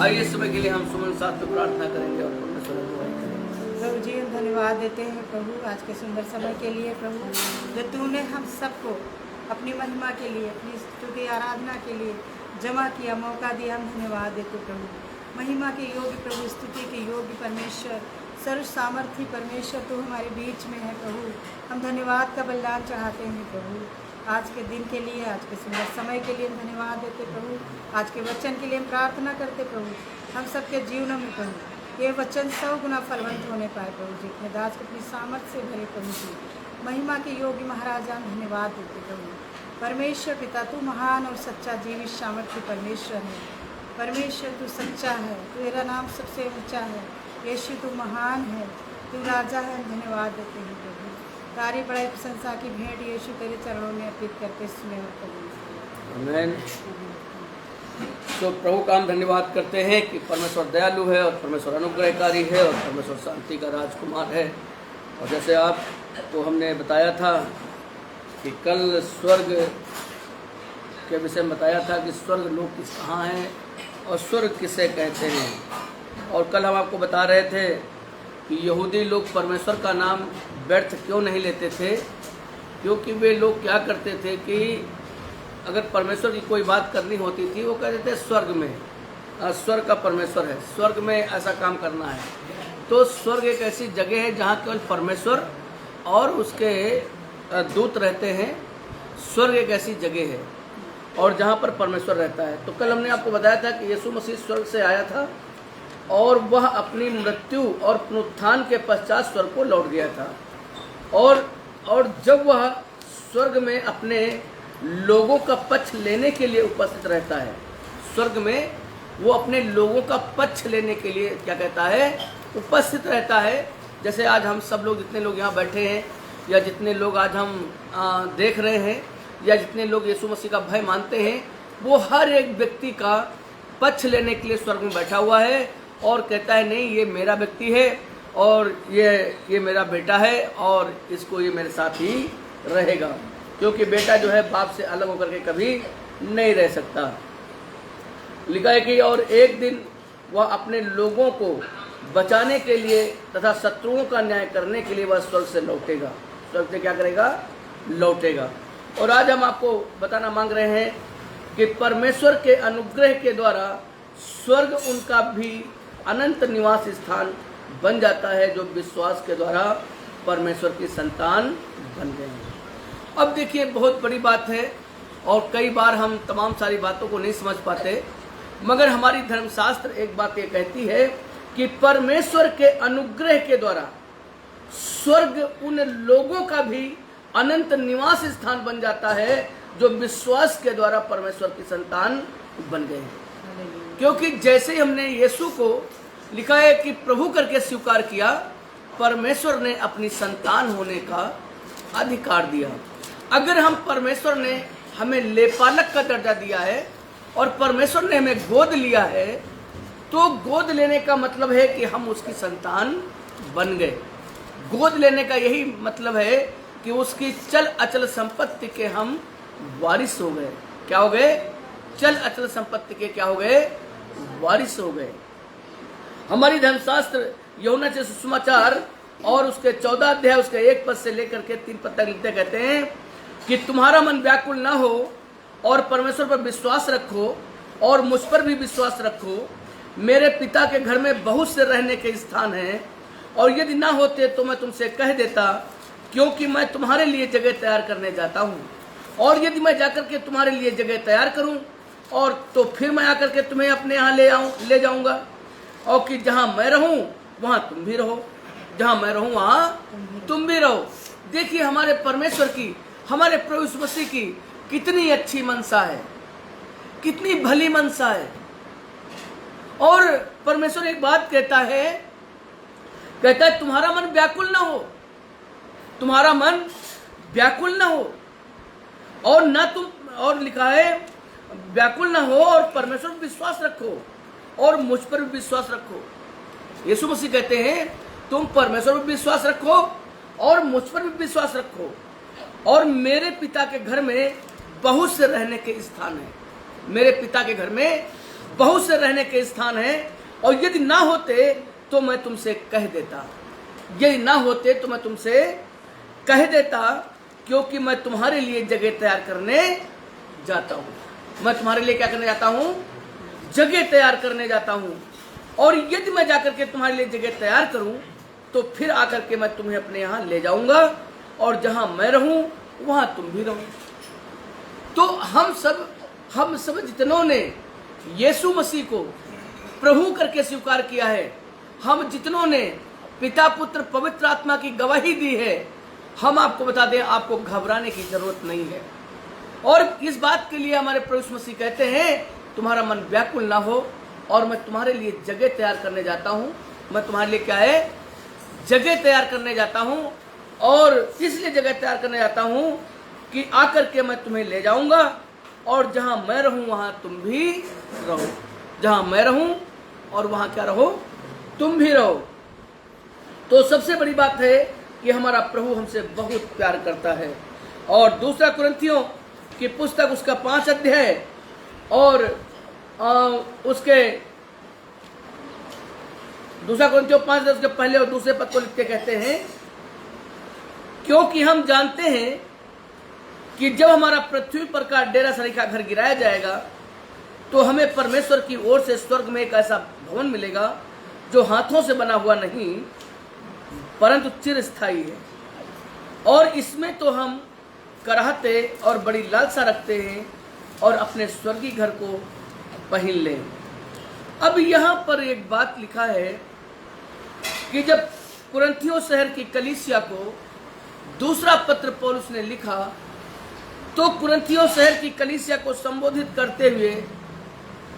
आइए इस समय के लिए हम सुमन साथ में प्रार्थना करेंगे और प्रभु जी हम धन्यवाद देते हैं प्रभु आज के सुंदर समय के लिए प्रभु जो तूने हम सबको अपनी महिमा के लिए अपनी स्तुति आराधना के लिए जमा किया मौका दिया। हम धन्यवाद देते प्रभु महिमा के योग्य प्रभु स्तुति के योग्य परमेश्वर सर्व सामर्थ्य परमेश्वर तू हमारे बीच में है प्रभु। हम धन्यवाद का बलिदान चढ़ाते हैं प्रभु आज के दिन के लिए आज के सुंदर समय के लिए हम धन्यवाद देते प्रभु। आज के वचन के लिए हम प्रार्थना करते प्रभु हम सबके जीवनों में प्रभु ये वचन 100 गुना फलवंत होने पाए प्रभु जी अपने दास को अपनी सामर्थ्य से भरे प्रभु जी महिमा के योग्य महाराजा हम धन्यवाद देते प्रभु। परमेश्वर पिता तू महान और सच्चा जीवित सामर्थ्य परमेश्वर है। परमेश्वर तू सच्चा है तेरा नाम सबसे ऊंचा है। यीशु तू महान है तू राजा है। हम धन्यवाद देते हैं प्रभु तारी बड़ाई प्रशंसा की भेंट यीशु तेरे चरणों में अर्पित करते सुने और प्रभु आमीन। तो प्रभु का हम धन्यवाद करते हैं कि परमेश्वर दयालु है और परमेश्वर अनुग्रहकारी है और परमेश्वर शांति का राजकुमार है। और जैसे आप तो हमने बताया था कि कल स्वर्ग के विषय में बताया था कि स्वर्ग लोग कहाँ हैं और स्वर्ग किसे कहते हैं। और कल हम आपको बता रहे थे कि यहूदी लोग परमेश्वर का नाम व्यर्थ क्यों नहीं लेते थे, क्योंकि वे लोग क्या करते थे कि अगर परमेश्वर की कोई बात करनी होती थी वो कहते थे स्वर्ग में, स्वर्ग का परमेश्वर है, स्वर्ग में ऐसा काम करना है। तो स्वर्ग एक ऐसी जगह है जहाँ केवल परमेश्वर और उसके दूत रहते हैं। स्वर्ग एक ऐसी जगह है और जहाँ पर परमेश्वर रहता है। तो कल हमने आपको बताया था कि यीशु मसीह स्वर्ग से आया था और वह अपनी मृत्यु और पुनरुत्थान के पश्चात स्वर्ग को लौट गया था। और जब वह स्वर्ग में अपने लोगों का पक्ष लेने के लिए उपस्थित रहता है, स्वर्ग में वो अपने लोगों का पक्ष लेने के लिए क्या कहता है, उपस्थित रहता है। जैसे आज हम सब लोग, जितने लोग यहाँ बैठे हैं या जितने लोग आज हम देख रहे हैं या जितने लोग यीशु मसीह का भय मानते हैं, वो हर एक व्यक्ति का पक्ष लेने के लिए स्वर्ग में बैठा हुआ है और कहता है नहीं, ये मेरा व्यक्ति है और ये मेरा बेटा है और इसको ये मेरे साथ ही रहेगा, क्योंकि बेटा जो है बाप से अलग होकर के कभी नहीं रह सकता। लिखा है कि और एक दिन वह अपने लोगों को बचाने के लिए तथा शत्रुओं का न्याय करने के लिए वह स्वर्ग से लौटेगा। स्वर्ग से क्या करेगा? लौटेगा। और आज हम आपको बताना मांग रहे हैं कि परमेश्वर के अनुग्रह के द्वारा स्वर्ग उनका भी अनंत निवास स्थान बन जाता है, जो विश्वास के द्वारा परमेश्वर की संतान बन गए हैं। अब देखिए, बहुत बड़ी बात है और कई बार हम तमाम सारी बातों को नहीं समझ पाते, मगर हमारी धर्मशास्त्र एक बात ये कहती है कि परमेश्वर के अनुग्रह के द्वारा स्वर्ग उन लोगों का भी अनंत निवास स्थान बन जाता है, जो विश्वास के द्वारा परमेश्वर की संतान बन गए हैं। क्योंकि जैसे ही हमने यीशु को, लिखा है कि प्रभु करके स्वीकार किया, परमेश्वर ने अपनी संतान होने का अधिकार दिया। अगर हम, परमेश्वर ने हमें लेपालक का दर्जा दिया है और परमेश्वर ने हमें गोद लिया है, तो गोद लेने का मतलब है कि हम उसकी संतान बन गए। गोद लेने का यही मतलब है कि उसकी चल अचल संपत्ति के हम वारिस हो गए। क्या हो गए? चल अचल संपत्ति के क्या हो गए? वारिस हो गए। हमारी धर्मशास्त्र यूहन्ना के सुसमाचार और उसके 14 अध्याय उसके 1 पद से लेकर के 3 पद तक लिखते कहते हैं कि तुम्हारा मन व्याकुल ना हो और परमेश्वर पर विश्वास रखो और मुझ पर भी विश्वास रखो। मेरे पिता के घर में बहुत से रहने के स्थान हैं, और यदि ना होते तो मैं तुमसे कह देता, क्योंकि मैं तुम्हारे लिए जगह तैयार करने जाता हूँ। और यदि मैं जाकर के तुम्हारे लिए जगह तैयार करूँ और तो फिर मैं आकर के तुम्हें अपने यहाँ ले जाऊँगा, और कि जहाँ मैं रहूँ वहाँ तुम भी रहो, जहाँ मैं रहूँ वहाँ तुम भी रहो। देखिए, हमारे परमेश्वर की, हमारे प्रभु यीशु मसीह की कितनी अच्छी मनसा है, कितनी भली मनसा है। और परमेश्वर एक बात कहता है तुम्हारा मन व्याकुल ना हो, तुम्हारा मन व्याकुल ना हो और ना तुम, और लिखा है व्याकुल ना हो और परमेश्वर पर विश्वास रखो और मुझ पर भी विश्वास रखो। यीशु मसीह कहते हैं तुम परमेश्वर पर विश्वास रखो और मुझ पर भी विश्वास रखो, और मेरे पिता के घर में बहुत से रहने के स्थान है। मेरे पिता के घर में बहुत से रहने के स्थान है, और यदि ना होते तो मैं तुमसे कह देता, यदि ना होते तो मैं तुमसे कह देता, क्योंकि मैं तुम्हारे लिए जगह तैयार करने जाता हूँ। मैं तुम्हारे लिए क्या करने जाता हूँ? जगह तैयार करने जाता हूँ। और यदि मैं जाकर के तुम्हारे लिए जगह तैयार करूँ तो फिर आकर के मैं तुम्हें अपने यहाँ ले जाऊँगा, और जहाँ मैं रहूँ वहाँ तुम भी रहो। तो हम सब जितनों ने यीशु मसीह को प्रभु करके स्वीकार किया है, हम जितनों ने पिता पुत्र पवित्र आत्मा की गवाही दी है, हम आपको बता दें, आपको घबराने की जरूरत नहीं है। और इस बात के लिए हमारे प्रभु यीशु मसीह कहते हैं तुम्हारा मन व्याकुल ना हो और मैं तुम्हारे लिए जगह तैयार करने जाता हूँ। मैं तुम्हारे लिए क्या है? जगह तैयार करने जाता हूँ, और इसलिए जगह तैयार करने जाता हूँ कि आकर के मैं तुम्हें ले जाऊँगा, और जहाँ मैं रहूँ वहाँ तुम भी रहो। जहाँ मैं रहूँ और वहाँ क्या रहो? तुम भी रहो। तो सबसे बड़ी बात है कि हमारा प्रभु हमसे बहुत प्यार करता है। और दूसरा कुरिन्थियों की पुस्तक उसका 5 अध्याय और उसके दूसरा कुरिन्थियों 5 अध्याय उसके पहले और दूसरे पद को लिख के कहते हैं, क्योंकि हम जानते हैं कि जब हमारा पृथ्वी पर का डेरा सरी का घर गिराया जाएगा तो हमें परमेश्वर की ओर से स्वर्ग में एक ऐसा भवन मिलेगा जो हाथों से बना हुआ नहीं परंतु चिरस्थायी है, और इसमें तो हम कराहते और बड़ी लालसा रखते हैं और अपने स्वर्गीय घर को पहन लें। अब यहाँ पर एक बात लिखा है कि जब कुरिन्थियों शहर की कलीसिया को दूसरा पत्र पौलुस ने लिखा तो कुरिन्थियों शहर की कलीसिया को संबोधित करते हुए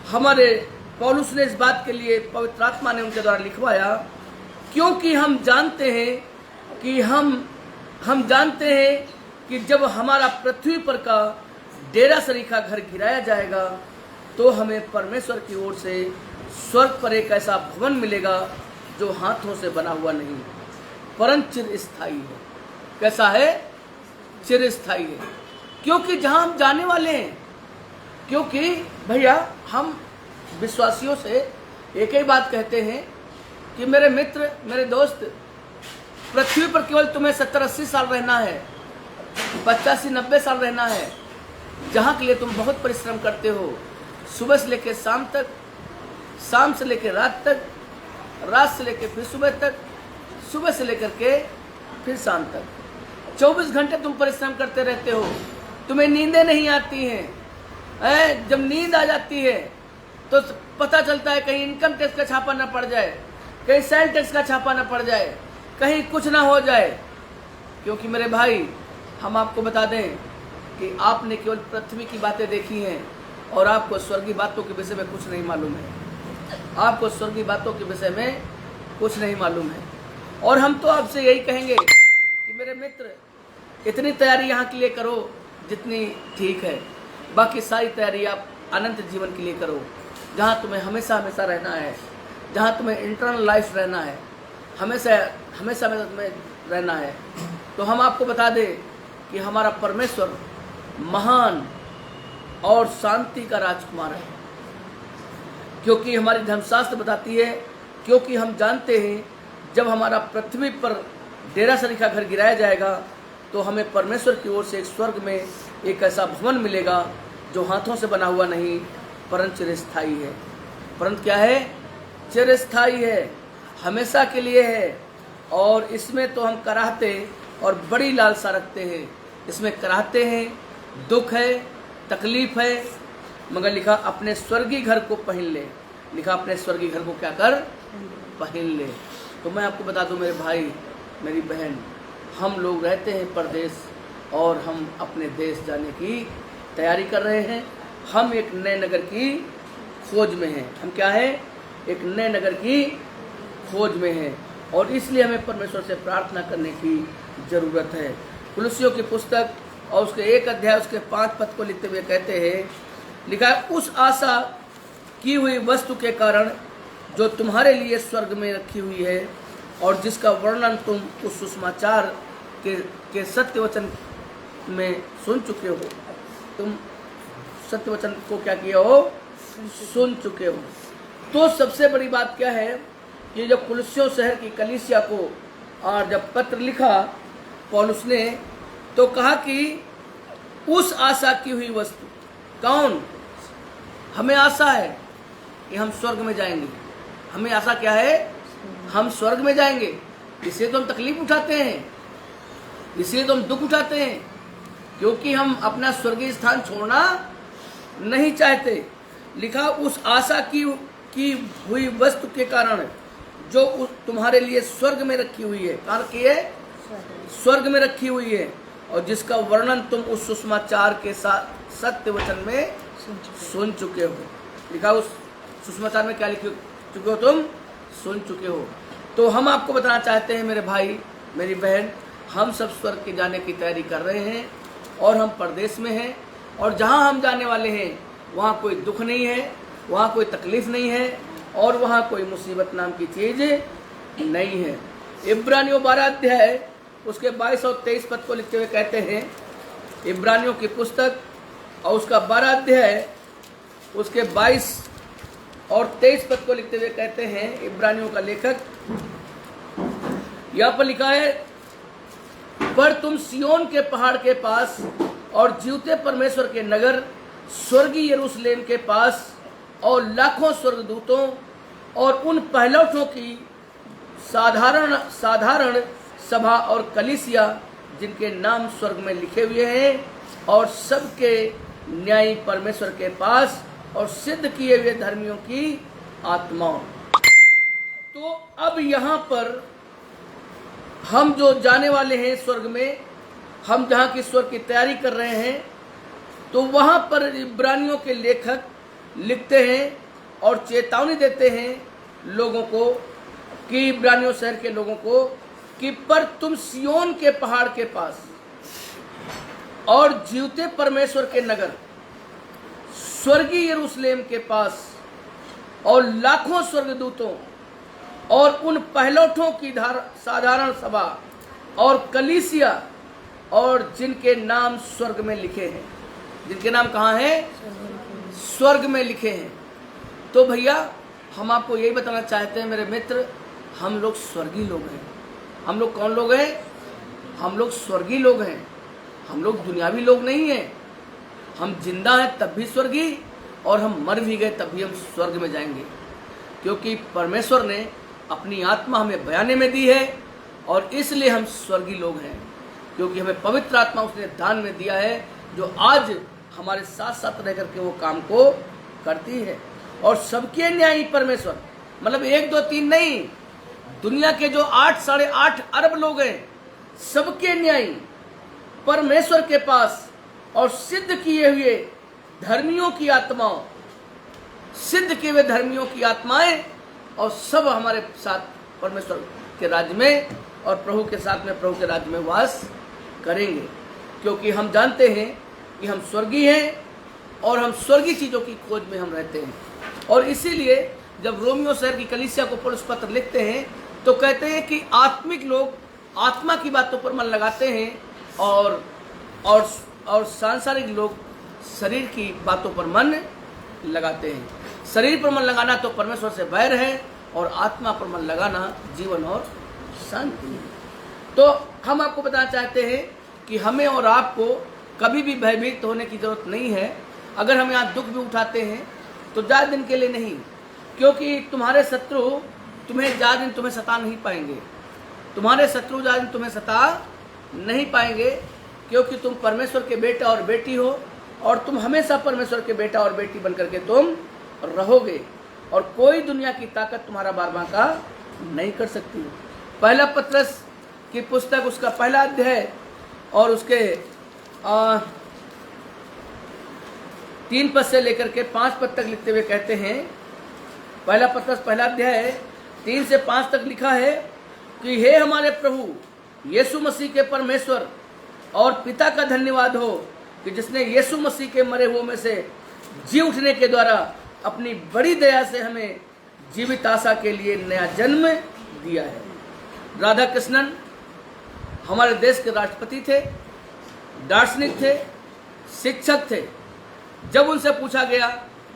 हमारे पौलुस ने इस बात के लिए पवित्र आत्मा ने उनके द्वारा लिखवाया, क्योंकि हम जानते हैं कि जब हमारा पृथ्वी पर का डेरा सरीखा घर गिराया जाएगा तो हमें परमेश्वर की ओर से स्वर्ग पर एक ऐसा भवन मिलेगा जो हाथों से बना हुआ नहीं परंतु चिरस्थायी है। कैसा है? चिरस्थायी है। क्योंकि जहां हम जाने वाले हैं, क्योंकि भैया हम विश्वासियों से एक ही बात कहते हैं कि मेरे मित्र, मेरे दोस्त, पृथ्वी पर केवल तुम्हें 70-80 साल रहना है, 85-90 साल रहना है, जहाँ के लिए तुम बहुत परिश्रम करते हो, सुबह से लेकर शाम तक, शाम से लेकर रात तक, रात से लेकर फिर सुबह तक, सुबह से लेकर के फिर शाम तक, 24 घंटे तुम परिश्रम करते रहते हो, तुम्हें नींदें नहीं आती हैं। जब नींद आ जाती है तो पता चलता है कहीं इनकम टैक्स का छापा न पड़ जाए, कहीं सेल टैक्स का छापा न पड़ जाए, कहीं कुछ ना हो जाए। क्योंकि मेरे भाई, हम आपको बता दें कि आपने केवल पृथ्वी की बातें देखी हैं और आपको स्वर्गीय बातों के विषय में कुछ नहीं मालूम है। आपको स्वर्गीय बातों के विषय में कुछ नहीं मालूम है। और हम तो आपसे यही कहेंगे कि मेरे मित्र, इतनी तैयारी यहाँ के लिए करो जितनी ठीक है, बाकी सारी तैयारी आप अनंत जीवन के लिए करो, जहाँ तुम्हें हमेशा हमेशा रहना है, जहाँ तुम्हें इंटरनल लाइफ रहना है, हमेशा हमेशा तुम्हें रहना है। तो हम आपको बता दें कि हमारा परमेश्वर महान और शांति का राजकुमार है, क्योंकि हमारी धर्मशास्त्र बताती है, क्योंकि हम जानते हैं जब हमारा पृथ्वी पर डेरा सरी का घर गिराया जाएगा तो हमें परमेश्वर की ओर से एक स्वर्ग में एक ऐसा भवन मिलेगा जो हाथों से बना हुआ नहीं परंतु चिरस्थायी है। परंतु क्या है? चिरस्थायी है, हमेशा के लिए है। और इसमें तो हम कराहते और बड़ी लालसा रखते हैं। इसमें कराहते हैं, दुख है, तकलीफ है, मगर लिखा अपने स्वर्गीय घर को पहन ले। लिखा अपने स्वर्गीय घर को क्या कर? पहन ले। तो मैं आपको बता दूं मेरे भाई, मेरी बहन, हम लोग रहते हैं परदेश और हम अपने देश जाने की तैयारी कर रहे हैं। हम एक नए नगर की खोज में हैं। हम क्या है? एक नए नगर की खोज में हैं, और इसलिए हमें परमेश्वर से प्रार्थना करने की ज़रूरत है। कुलुस्सियों की पुस्तक और उसके 1 अध्याय उसके 5 पद को लिखते हुए कहते हैं, लिखा है, उस आशा की हुई वस्तु के कारण जो तुम्हारे लिए स्वर्ग में रखी हुई है और जिसका वर्णन तुम उस सुसमाचार के सत्य वचन में सुन चुके हो। तुम सत्य वचन को क्या किए हो? सुन चुके हो। तो सबसे बड़ी बात क्या है? ये जब कुलुस्सियों शहर की कलीसिया को और जब पत्र लिखा पौलुस ने, तो कहा कि उस आशा की हुई वस्तु। कौन? हमें आशा है कि हम स्वर्ग में जाएंगे। हमें आशा क्या है? हम स्वर्ग में जाएंगे। इसलिए तो हम तकलीफ उठाते हैं, इसलिए तो हम दुख उठाते हैं, क्योंकि हम अपना स्वर्गीय स्थान छोड़ना नहीं चाहते। लिखा उस आशा की हुई वस्तु के कारण जो तुम्हारे लिए स्वर्ग में रखी हुई है। कहाँ रखी है? स्वर्ग में रखी हुई है, और जिसका वर्णन तुम उस सुसमाचार के साथ सत्य वचन में सुन चुके हो। लिखा उस सुसमाचार में क्या लिख चुके हो? तुम सुन चुके हो। तो हम आपको बताना चाहते हैं मेरे भाई, मेरी बहन, हम सब स्वर्ग के जाने की तैयारी कर रहे हैं और हम परदेश में हैं, और जहाँ हम जाने वाले हैं वहाँ कोई दुख नहीं है, वहाँ कोई तकलीफ नहीं है, और वहाँ कोई मुसीबत नाम की चीज़ नहीं है। इब्रानियों 12 अध्याय उसके 22 और 23 पद को लिखते हुए कहते हैं, इब्रानियों की पुस्तक और उसका 12 अध्याय उसके 22 और 23 पद को लिखते हुए कहते हैं, इब्रानियों का लेखक यहाँ पर लिखा है, पर तुम सियोन के पहाड़ के पास और जीवते परमेश्वर के नगर स्वर्गीय यरूशलेम के पास और लाखों स्वर्गदूतों और उन पहलौठों की साधारण सभा और कलीसिया जिनके नाम स्वर्ग में लिखे हुए हैं और सबके न्यायी परमेश्वर के पास और सिद्ध किए हुए धर्मियों की आत्माओं। तो अब यहाँ पर हम जो जाने वाले हैं स्वर्ग में, हम जहाँ की स्वर्ग की तैयारी कर रहे हैं, तो वहाँ पर इब्रानियों के लेखक लिखते हैं और चेतावनी देते हैं लोगों को, कि इब्रानियों शहर के लोगों को, कि पर तुम सियोन के पहाड़ के पास और जीवते परमेश्वर के नगर स्वर्गीय यरूशलेम के पास और लाखों स्वर्गदूतों और उन पहलौठों की साधारण सभा और कलीसिया और जिनके नाम स्वर्ग में लिखे हैं, जिनके नाम कहाँ हैं? स्वर्ग में लिखे हैं। तो भैया हम आपको यही बताना चाहते हैं मेरे मित्र, हम लोग स्वर्गीय लोग हैं। हम लोग कौन लोग हैं? हम लोग स्वर्गीय लोग हैं। हम लोग दुनियावी लोग नहीं हैं। हम जिंदा हैं तब भी स्वर्गीय, और हम मर भी गए तब भी हम स्वर्ग में जाएंगे, क्योंकि परमेश्वर ने अपनी आत्मा हमें बयाने में दी है, और इसलिए हम स्वर्गीय लोग हैं, क्योंकि हमें पवित्र आत्मा उसने दान में दिया है, जो आज हमारे साथ साथ रह करके वो काम को करती है। और सबके न्यायी परमेश्वर, मतलब 1 2 3 नहीं, दुनिया के जो 8 साढ़े 8 अरब लोग हैं, सबके न्यायी परमेश्वर के पास और सिद्ध किए हुए धर्मियों की आत्माओं, सिद्ध किए हुए धर्मियों की आत्माएं, और सब हमारे साथ परमेश्वर के राज्य में और प्रभु के साथ में प्रभु के राज्य में वास करेंगे, क्योंकि हम जानते हैं कि हम स्वर्गीय हैं और हम स्वर्गीय चीज़ों की खोज में हम रहते हैं। और इसीलिए जब रोमियो शहर की कलीसिया को पौलुस पत्र लिखते हैं तो कहते हैं कि आत्मिक लोग आत्मा की बातों पर मन लगाते हैं और सांसारिक लोग शरीर की बातों पर मन लगाते हैं। शरीर पर मन लगाना तो परमेश्वर से बैर है, और आत्मा पर मन लगाना जीवन और शांति है। तो हम आपको बताना चाहते हैं कि हमें और आपको कभी भी भयभीत होने की जरूरत नहीं है। अगर हम यहाँ दुख भी उठाते हैं तो ज़्यादा दिन के लिए नहीं, क्योंकि तुम्हारे शत्रु तुम्हें ज़्यादा दिन तुम्हें सता नहीं पाएंगे। तुम्हारे शत्रु ज़्यादा दिन तुम्हें सता नहीं पाएंगे, क्योंकि तुम परमेश्वर के बेटा और बेटी हो, और तुम हमेशा परमेश्वर के बेटा और बेटी बनकर के तुम रहोगे, और कोई दुनिया की ताकत तुम्हारा बारबांका नहीं कर सकती। पहला पत्रस की पुस्तक उसका पहला अध्याय और उसके 3 पद से लेकर के 5 पद तक लिखते हुए कहते हैं, पहला पत्रस पहला अध्याय 3 से 5 तक लिखा है कि हे हमारे प्रभु यीशु मसीह के परमेश्वर और पिता का धन्यवाद हो, कि जिसने यीशु मसीह के मरे हुए में से जी उठने के द्वारा अपनी बड़ी दया से हमें जीवित आशा के लिए नया जन्म दिया है। राधा कृष्णन हमारे देश के राष्ट्रपति थे, दार्शनिक थे, शिक्षक थे। जब उनसे पूछा गया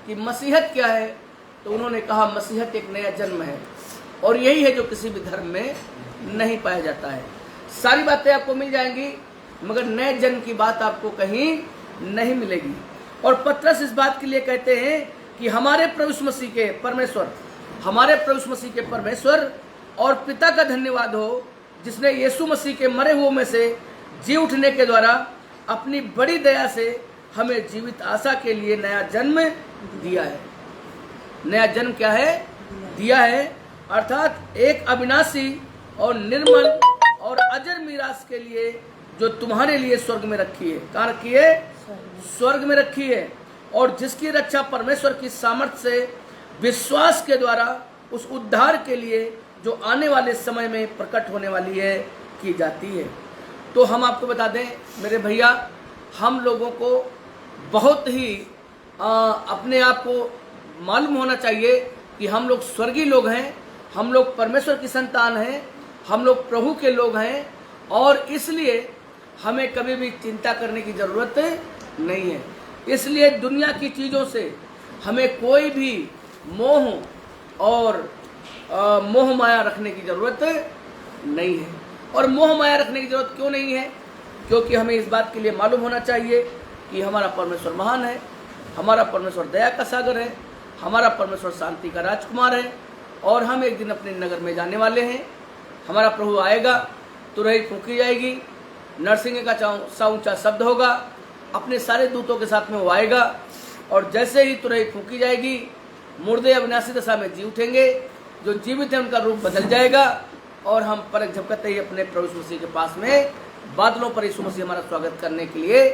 कि मसीहत क्या है, तो उन्होंने कहा मसीहत एक नया जन्म है, और यही है जो किसी भी धर्म में नहीं पाया जाता है। सारी बातें आपको मिल जाएंगी, मगर नए जन्म की बात आपको कहीं नहीं मिलेगी। और पत्रस इस बात के लिए कहते हैं कि हमारे प्रभु यीशु मसीह के परमेश्वर, हमारे प्रभु यीशु मसीह के परमेश्वर और पिता का धन्यवाद हो, जिसने यीशु मसीह के मरे हुए में से जी उठने के द्वारा अपनी बड़ी दया से हमें जीवित आशा के लिए नया जन्म दिया है। नया जन्म क्या है? दिया है, अर्थात एक अविनाशी और निर्मल और अजर मीरास के लिए, जो तुम्हारे लिए स्वर्ग में रखी है। कहाँ रखी है? स्वर्ग में रखी है, और जिसकी रक्षा परमेश्वर की सामर्थ्य से विश्वास के द्वारा उस उद्धार के लिए जो आने वाले समय में प्रकट होने वाली है की जाती है। तो हम आपको बता दें मेरे भैया, हम लोगों को बहुत ही अपने आप को मालूम होना चाहिए कि हम लोग स्वर्गीय लोग हैं, हम लोग परमेश्वर की संतान हैं, हम लोग प्रभु के लोग हैं, और इसलिए हमें कभी भी चिंता करने की ज़रूरत नहीं है। इसलिए दुनिया की चीज़ों से हमें कोई भी मोह और मोह माया रखने की ज़रूरत नहीं है। और मोह माया रखने की ज़रूरत क्यों नहीं है? क्योंकि हमें इस बात के लिए मालूम होना चाहिए कि हमारा परमेश्वर महान है, हमारा परमेश्वर दया का सागर है, हमारा परमेश्वर शांति का राजकुमार है, और हम एक दिन अपने नगर में जाने वाले हैं। हमारा प्रभु आएगा, तुरही फूंकी जाएगी, नरसिंह का सा ऊंचा शब्द होगा, अपने सारे दूतों के साथ में वो आएगा, और जैसे ही तुरही फूंकी जाएगी, मुर्दे अविनाशी दशा में जी उठेंगे, जो जीवित हैं उनका रूप बदल जाएगा, और हम पलक झपकते ही अपने प्रभु यीशु मसीह के पास में बादलों पर यीशु मसीह हमारा स्वागत करने के लिए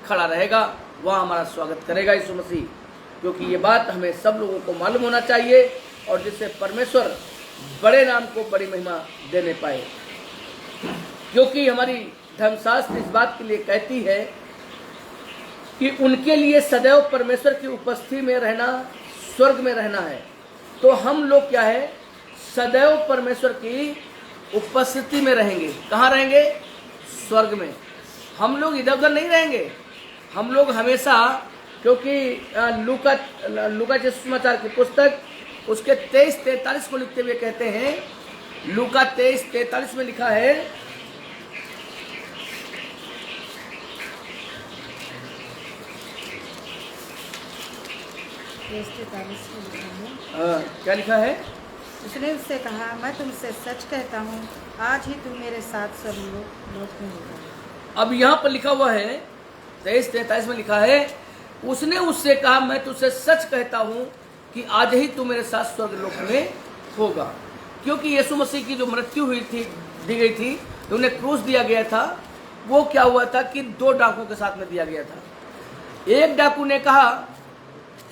खड़ा रहेगा। वहाँ हमारा स्वागत करेगा यीशु मसीह, क्योंकि ये बात हमें सब लोगों को मालूम होना चाहिए, और जिससे परमेश्वर बड़े नाम को बड़ी महिमा देने पाए। क्योंकि हमारी धर्मशास्त्र इस बात के लिए कहती है कि उनके लिए सदैव परमेश्वर की उपस्थिति में रहना, स्वर्ग में रहना है। तो हम लोग क्या है, सदैव परमेश्वर की उपस्थिति में रहेंगे। कहाँ रहेंगे? स्वर्ग में। हम लोग इधर उधर नहीं रहेंगे, हम लोग हमेशा, क्योंकि लूका के सुसमाचार की पुस्तक उसके 23-43 को लिखते हुए कहते हैं, लूका 23-43 में लिखा है, क्या लिखा है? उसने उससे कहा, मैं तुमसे सच कहता हूँ, आज ही तुम मेरे साथ स्वर्गलोक में होगा। अब यहाँ पर लिखा हुआ है 23-43 में लिखा है, उसने उससे कहा, मैं तुझसे सच कहता हूँ कि आज ही तू मेरे साथ स्वर्गलोक में होगा। क्योंकि यीशु मसीह की जो मृत्यु हुई थी, दी गई थी, उन्हें क्रूस दिया गया था, वो क्या हुआ था कि 2 डाकुओं के साथ में दिया गया था। एक डाकू ने कहा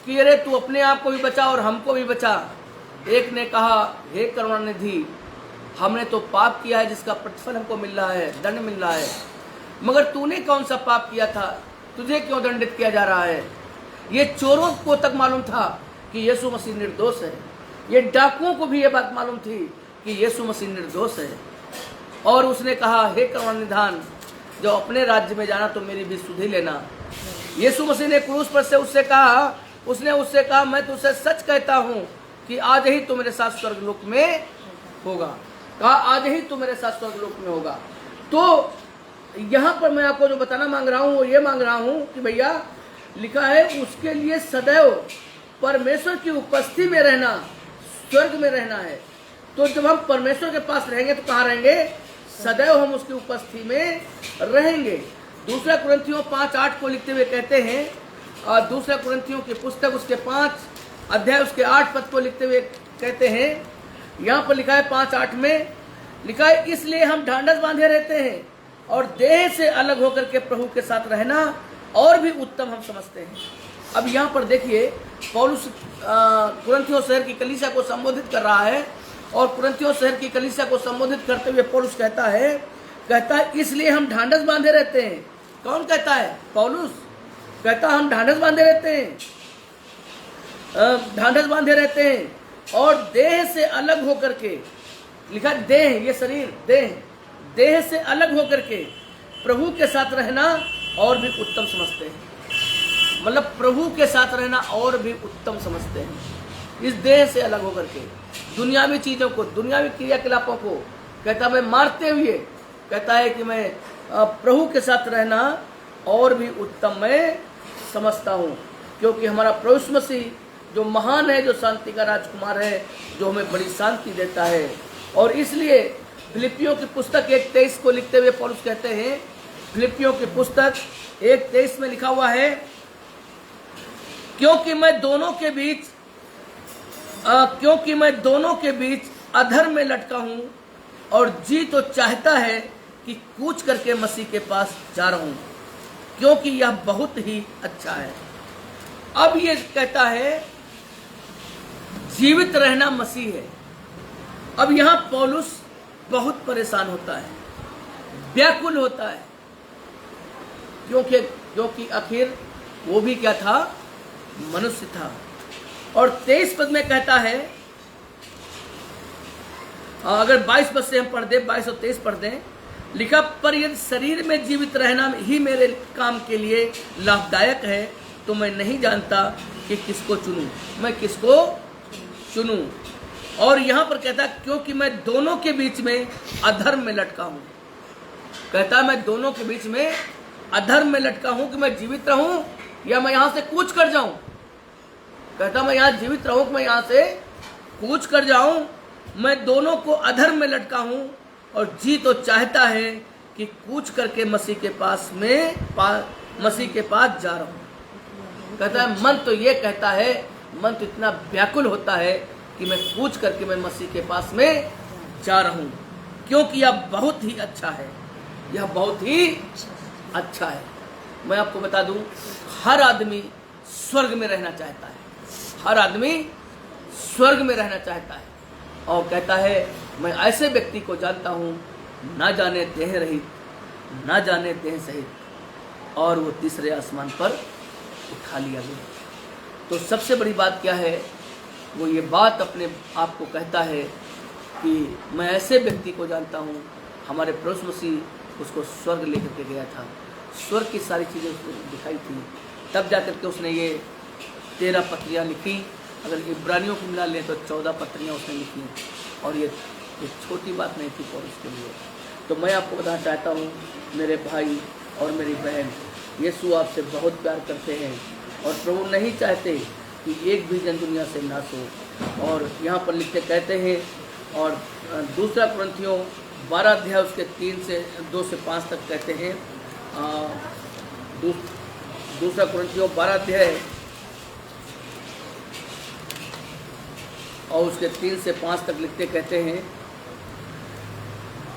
कि अरे तू अपने आप को भी बचा और हमको भी बचा। एक ने कहा, हे करुणानिधि, हमने तो पाप किया है जिसका प्रतिफल हमको मिल रहा है, दंड मिल रहा है, मगर तूने कौन सा पाप किया था, तुझे क्यों दंडित किया जा रहा है? ये चोरों को तक मालूम था कि यीशु मसीह निर्दोष है, ये डाकुओं को भी ये बात मालूम थी कि यीशु मसीह निर्दोष है। और उसने कहा, हे करुणानिधान, जो अपने राज्य में जाना तो मेरी भी सुधि लेना। यीशु मसीह ने क्रूस पर से उससे कहा, मैं तुझसे सच कहता हूँ कि आज ही तू मेरे साथ स्वर्गलोक में होगा। कहा, आज ही तू मेरे साथ स्वर्गलोक में होगा। तो यहाँ पर मैं आपको जो बताना मांग रहा हूँ वो ये मांग रहा हूँ कि भैया, लिखा है उसके लिए सदैव परमेश्वर की उपस्थिति में रहना, स्वर्ग में रहना है। तो जब हम परमेश्वर के पास रहेंगे तो कहाँ रहेंगे? सदैव हम उसकी उपस्थिति में रहेंगे। दूसरा कुरिन्थियों 5:8 को लिखते हुए कहते हैं, और दूसरा कुरिन्थियों की पुस्तक उसके 5 अध्याय उसके 8 पद को लिखते हुए कहते हैं, यहाँ पर लिखा है 5:8 में लिखा है, इसलिए हम ढांढस बांधे रहते हैं और देह से अलग होकर के प्रभु के साथ रहना और भी उत्तम हम समझते हैं। अब यहाँ पर देखिए, पौलुस कुरिन्थियों शहर की कलीसिया को संबोधित कर रहा है, और कुरिन्थियों शहर की कलीसिया को संबोधित करते हुए पौलुस कहता है इसलिए हम ढांढस बांधे रहते हैं। कौन कहता है? पौलुस कहता हम ढांढस बांधे रहते हैं, ढांढस बांधे रहते हैं और देह से अलग होकर के, लिखा देह, ये शरीर, देह से अलग होकर के प्रभु के साथ रहना और भी उत्तम समझते हैं। मतलब प्रभु के साथ रहना और भी उत्तम समझते हैं। इस देह से अलग होकर के दुनियावी चीज़ों को, दुनियावी क्रियाकलापों को कहता मैं मारते हुए कहता है कि मैं प्रभु के साथ रहना और भी उत्तम मैं समझता हूँ, क्योंकि हमारा प्रभु यीशु मसीह जो महान है, जो शांति का राजकुमार है, जो हमें बड़ी शांति देता है। और इसलिए फिलिपियों की पुस्तक 1:23 को लिखते हुए पौलुस कहते हैं, फिलिपियों की पुस्तक 1:23 में लिखा हुआ है, क्योंकि मैं दोनों के बीच अधर्म में लटका हूं और जी तो चाहता है कि कूच करके मसीह के पास जा रहा हूं, क्योंकि यह बहुत ही अच्छा है। अब ये कहता है जीवित रहना मसीह है। अब यहां पौलुस बहुत परेशान होता है, व्याकुल होता है, क्योंकि आखिर वो भी क्या था? मनुष्य था। और 23 पद में कहता है, अगर 22 पद से हम पढ़ दें, 22 और 23 पढ़ दें, लिखा, पर यदि शरीर में जीवित रहना ही मेरे काम के लिए लाभदायक है तो मैं नहीं जानता कि किसको चुनूं, मैं किसको चुनूं। और यहाँ पर कहता क्योंकि मैं दोनों के बीच में अधर्म में लटका हूँ। कहता मैं दोनों के बीच में अधर्म में लटका हूँ कि मैं जीवित रहूं या मैं यहाँ से कूच कर जाऊं। कहता मैं यहाँ जीवित रहूं कि मैं यहाँ से कूच कर जाऊं। मैं दोनों को अधर्म में लटका हूँ और जी तो चाहता है कि कूच करके मसीह के पास जा रहा हूँ। कहता है मन तो ये कहता है, मन तो इतना व्याकुल होता है कि मैं कूच करके मैं मसीह के पास में जा रहा हूँ, क्योंकि यह बहुत ही अच्छा है, यह बहुत ही अच्छा है। मैं आपको बता दूं, हर आदमी स्वर्ग में रहना चाहता है, हर आदमी स्वर्ग में रहना चाहता है। और कहता है मैं ऐसे व्यक्ति को जानता हूँ, ना जाने देह रहित, ना जाने देह सहित, और वो तीसरे आसमान पर उठा लिया गया। तो सबसे बड़ी बात क्या है, वो ये बात अपने आप को कहता है कि मैं ऐसे व्यक्ति को जानता हूँ। हमारे प्रभु मसीह उसको स्वर्ग लेकर के गया था, स्वर्ग की सारी चीज़ें उसको दिखाई थी, तब जाकर के उसने ये 13 पत्रियाँ लिखी। अगर इब्रानियों को मिला लें तो 14 पत्रियाँ उसने लिखी, और ये छोटी बात नहीं थी पौलुस के लिए। तो मैं आपको बताना चाहता हूँ मेरे भाई और मेरी बहन, यीशु आपसे बहुत प्यार करते हैं और प्रभु नहीं चाहते कि एक भी जन दुनिया से नाश हो। और यहाँ पर लिखते कहते हैं, और दूसरा कुरिन्थियों 12 अध्याय उसके 2 से 5 तक कहते हैं। दूसरा कुरिन्थियों 12 अध्याय और उसके 3 से 5 तक लिखते कहते हैं,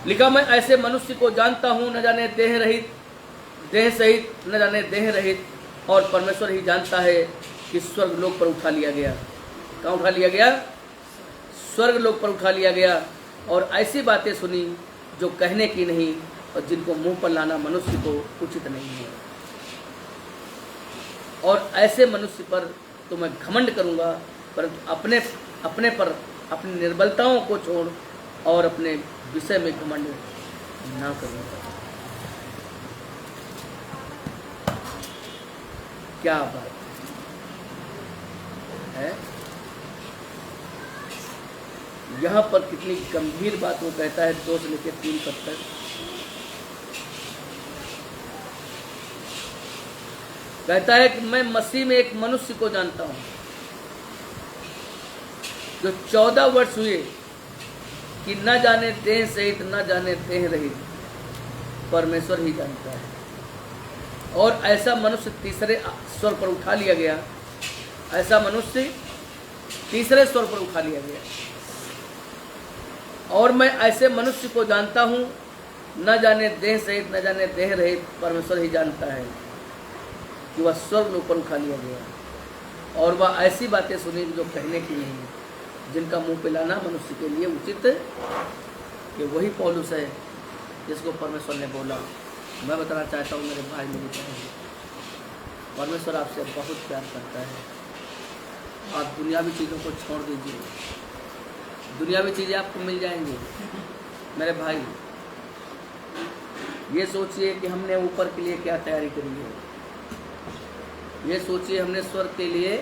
लिखा मैं ऐसे मनुष्य को जानता हूँ, न जाने देह रहित देह सहित, न जाने देह रहित, और परमेश्वर ही जानता है कि स्वर्ग लोक पर उठा लिया गया। कहाँ उठा लिया गया? स्वर्ग लोक पर उठा लिया गया। और ऐसी बातें सुनी जो कहने की नहीं और जिनको मुंह पर लाना मनुष्य को उचित नहीं है। और ऐसे मनुष्य पर तो मैं घमंड करूंगा, परंतु अपने पर अपनी निर्बलताओं को छोड़ और अपने विषय में घमंड ना करूंगा। क्या बात है? यहाँ पर कितनी गंभीर बात वो कहता है। 2 से लेकर 3 पद तक कहता है कि मैं मसीह में एक मनुष्य को जानता हूँ जो 14 वर्ष हुए कि न जाने देह सहित, न जाने देह रहित, परमेश्वर ही जानता है। और ऐसा मनुष्य तीसरे स्वर पर उठा लिया गया, ऐसा मनुष्य तीसरे स्वर पर उठा लिया गया। और मैं ऐसे मनुष्य को जानता हूँ, न जाने देह सहित, न जाने देह रहित, परमेश्वर ही जानता है कि वह स्वर्ग लोक पर उठा लिया गया। और वह ऐसी बातें सुनी जो कहने की नहीं, जिनका मुंह पे लाना मनुष्य के लिए उचित कि वही पौलुस है जिसको परमेश्वर ने बोला। मैं बताना चाहता हूँ मेरे भाई मेरी बहन, परमेश्वर आपसे बहुत प्यार करता है। आप दुनियावी चीज़ों को छोड़ दीजिए, दुनियावी चीज़ें आपको मिल जाएंगी। मेरे भाई ये सोचिए कि हमने ऊपर के लिए क्या तैयारी करी है, ये सोचिए हमने स्वर्ग के लिए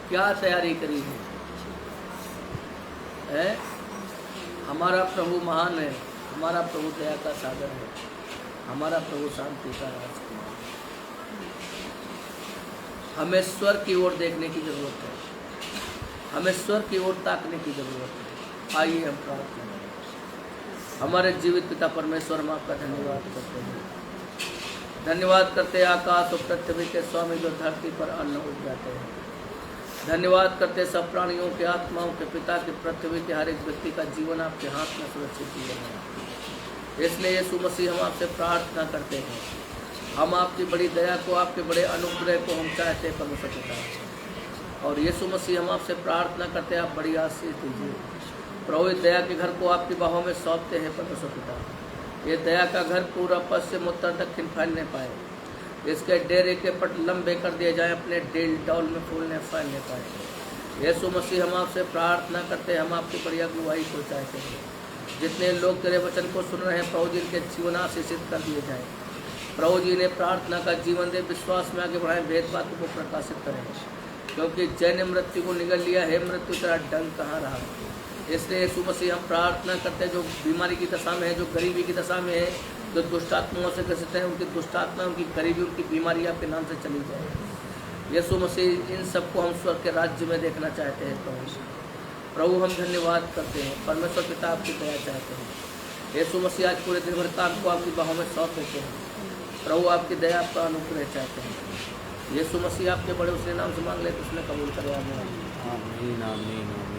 क्या तैयारी करी है। हमारा प्रभु महान है, हमारा प्रभु दया का सागर है, हमारा प्रभु शांति का राजकुमार। हमें स्वर्ग की ओर देखने की जरूरत है, हमें स्वर्ग की ओर ताकने की जरूरत है। आइए हम प्रार्थना करें। हमारे जीवित पिता परमेश्वर, हम आपका धन्यवाद करते हैं, धन्यवाद करते हैं आकाश और पृथ्वी के स्वामी जो धरती पर अन्न उग जाते हैं। धन्यवाद करते सब प्राणियों के आत्माओं के पिता के पृथ्वी के हर एक व्यक्ति का जीवन आपके हाथ में सुरक्षित जीवन है। इसलिए यीशु मसीह हम आपसे प्रार्थना करते हैं, हम आपकी बड़ी दया को, आपके बड़े अनुग्रह को हम चाहते हैं परमेश्वर पिता। और यीशु मसीह हम आपसे प्रार्थना करते हैं, आप बड़ी आशीष दीजिए प्रभु। दया के घर को आपकी बाहों में सौंपते हैं परमेश्वर पिता। ये दया का घर पूरा पश्चिम उत्तर दक्षिण फैलने पाए, इसके डेरे के पट लंबे कर दिए जाएं, अपने डेल डौल में फूलने फैलने पाए। यीशु मसीह हम आपसे प्रार्थना करते हैं, हम आपकी बड़ी अगुवाई को चाहते हैं। जितने लोग तेरे वचन को सुन रहे हैं प्रभु जी इनके जीवन आशीषित कर दिए जाए। प्रभु जी ने प्रार्थना का जीवन दे, विश्वास में आगे बढ़ाएं, भेद बातों को प्रकाशित करें, क्योंकि जय ने मृत्यु को निगल लिया है, मृत्यु तेरा डंक कहाँ रहा। इसलिए यीशु मसीह हम प्रार्थना करते हैं जो बीमारी की दशा में है, जो गरीबी की दशा में है, जो दुष्ट आत्माओं से ग्रसित हैं, उनकी दुष्ट आत्मा, उनकी गरीबी, उनकी बीमारी आपके नाम से चली जाए। यीशु मसीह इन सबको हम स्वर्ग के राज्य में देखना चाहते हैं। प्रभु हम धन्यवाद करते हैं, परमेश्वर पिता आपकी दया चाहते हैं। यीशु मसीह आज पूरे दिन भर काम को आपकी बाहों में सौंप देते हैं। प्रभु आपकी दया, आपका अनुग्रह चाहते हैं। यीशु मसीह आपके बड़े उसने नाम से मांग ले तो उसने कबूल करे। आमीन। आमीन आमीन आमीन।